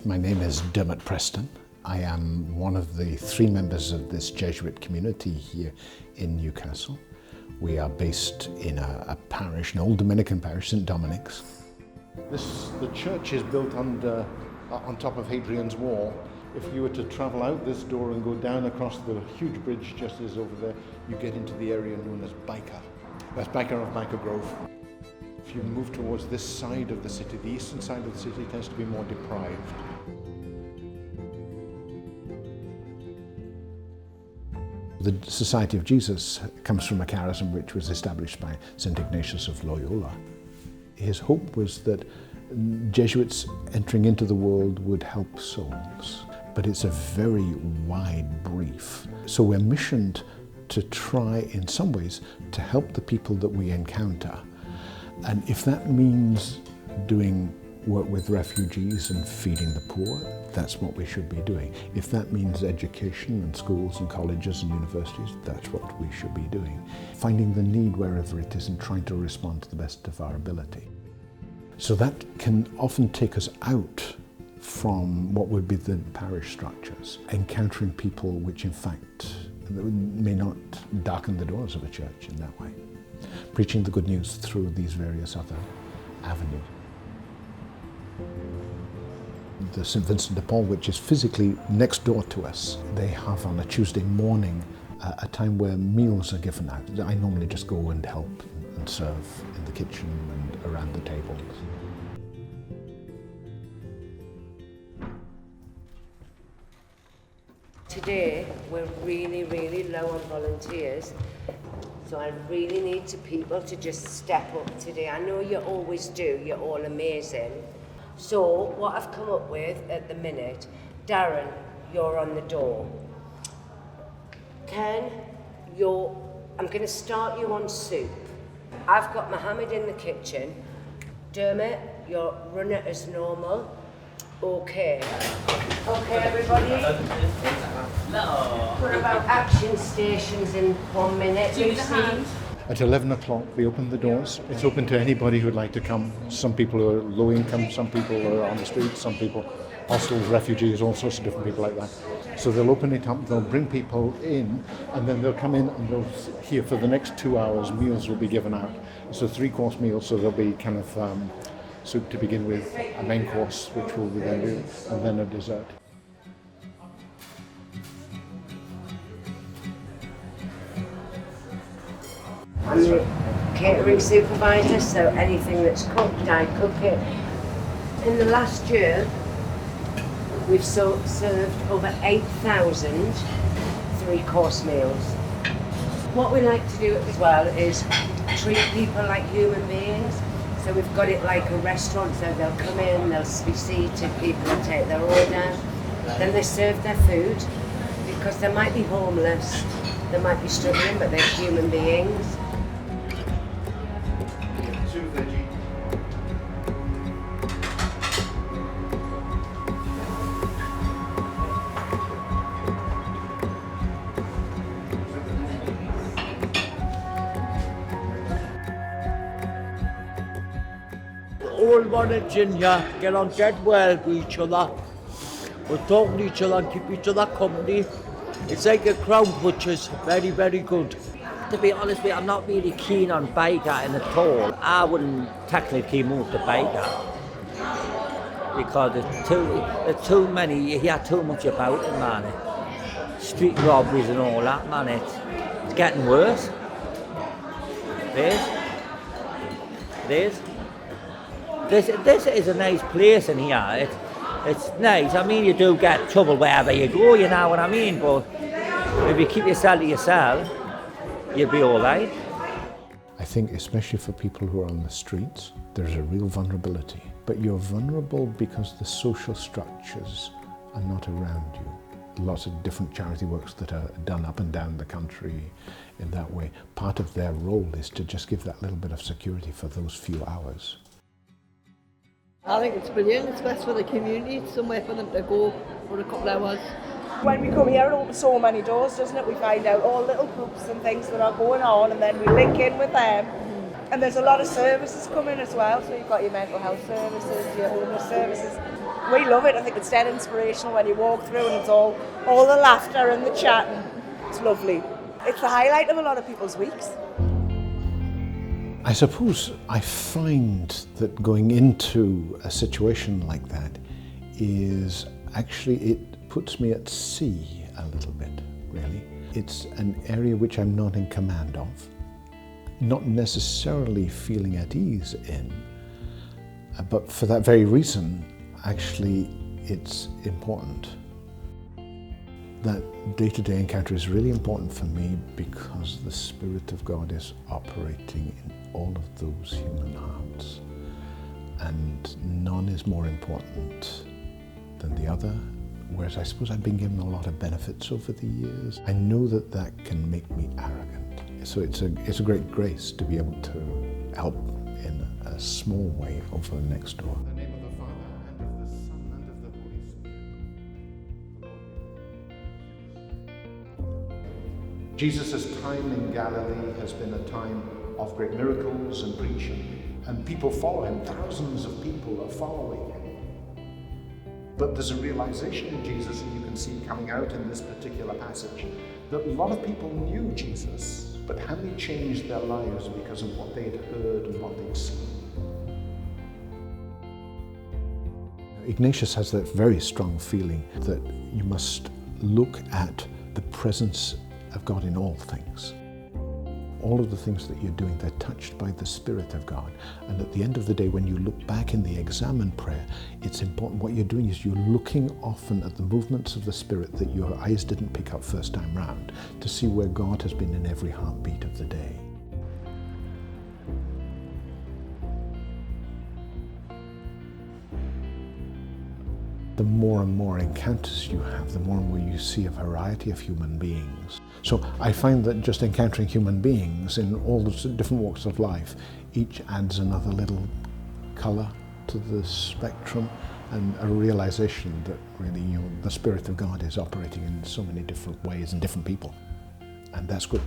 My name is Dermot Preston. I am one of the 3 members of this Jesuit community here in Newcastle. We are based in a parish, an old Dominican parish, St. Dominic's. The church is built on top of Hadrian's Wall. If you were to travel out this door and go down across the huge bridge just as over there, you get into the area known as Byker. That's Byker of Byker Grove. If you move towards this side of the city, the eastern side of the city tends to be more deprived. The Society of Jesus comes from a charism which was established by St. Ignatius of Loyola. His hope was that Jesuits entering into the world would help souls, but it's a very wide brief. So we're missioned to try in some ways to help the people that we encounter. And if that means doing work with refugees and feeding the poor, that's what we should be doing. If that means education and schools and colleges and universities, that's what we should be doing. Finding the need wherever it is and trying to respond to the best of our ability. So that can often take us out from what would be the parish structures, encountering people which in fact may not darken the doors of a church in that way. Preaching the good news through these various other avenues. The St. Vincent de Paul, which is physically next door to us, they have on a Tuesday morning a time where meals are given out. I normally just go and help and serve in the kitchen and around the tables. Today we're really low on volunteers, so I really need people to just step up today. I know you always do, you're all amazing. So what I've come up with at the minute, Darren, you're on the door. Ken, I'm going to start you on soup. I've got Mohammed in the kitchen. Dermot, you'll run it as normal. Okay, everybody? What about action stations in 1 minute, Lucy? At 11 o'clock, we open the doors. It's open to anybody who'd like to come. Some people are low income, some people are on the streets, some people hostels, refugees, all sorts of different people like that. So they'll open it up, they'll bring people in, and then they'll come in and they'll here for the next 2 hours, meals will be given out. It's a 3-course meal, so there'll be kind of soup to begin with, a main course, which will be then do, and then a dessert. I'm the catering supervisor, so anything that's cooked, I cook it. In the last year, we've served over 8,000 3-course meals. What we like to do as well is treat people like human beings. So we've got it like a restaurant, so they'll come in, they'll be seated, people will take their order, then they serve their food, because they might be homeless, they might be struggling, but they're human beings. All want ginger, get on dead well with each other. We're talking to each other and keep each other company. It's like a crowd which is very good. To be honest with you, I'm not really keen on biker at all. I wouldn't technically move to biker because there's too many, you hear too much about it, man. Street robberies and all that, man. It's getting worse. It is. This is a nice place in here. It's nice. I mean, you do get trouble wherever you go, you know what I mean? But if you keep yourself to yourself, you'll be all right. I think especially for people who are on the streets, there's a real vulnerability. But you're vulnerable because the social structures are not around you. Lots of different charity works that are done up and down the country in that way. Part of their role is to just give that little bit of security for those few hours. I think it's brilliant. It's best for the community. It's somewhere for them to go for a couple of hours. When we come here, it opens so many doors, doesn't it? We find out all little groups and things that are going on, and then we link in with them. And there's a lot of services coming as well, so you've got your mental health services, your homeless services. We love it. I think it's dead inspirational when you walk through and it's all the laughter and the chatting. It's lovely. It's the highlight of a lot of people's weeks. I suppose I find that going into a situation like that is actually, it puts me at sea a little bit, really. It's an area which I'm not in command of, not necessarily feeling at ease in, but for that very reason, actually, it's important. That day-to-day encounter is really important for me because the Spirit of God is operating in all of those human hearts, and none is more important than the other, whereas I suppose I've been given a lot of benefits over the years. I know that that can make me arrogant, so it's a great grace to be able to help in a small way over next door. In the name of the Father, and of the Son, and of the Holy Spirit. Jesus' time in Galilee has been a time of great miracles and preaching, and people follow him. Thousands of people are following him. But there's a realization in Jesus, and you can see coming out in this particular passage, that a lot of people knew Jesus, but had they changed their lives because of what they'd heard and what they'd seen? Ignatius has that very strong feeling that you must look at the presence of God in all things. All of the things that you're doing, they're touched by the Spirit of God. And at the end of the day, when you look back in the examen prayer, it's important. What you're doing is you're looking often at the movements of the Spirit that your eyes didn't pick up first time round, to see where God has been in every heartbeat of the day. The more and more encounters you have, the more and more you see a variety of human beings. So I find that just encountering human beings in all the different walks of life, each adds another little colour to the spectrum, and a realization that really, the Spirit of God is operating in so many different ways and different people. And that's good.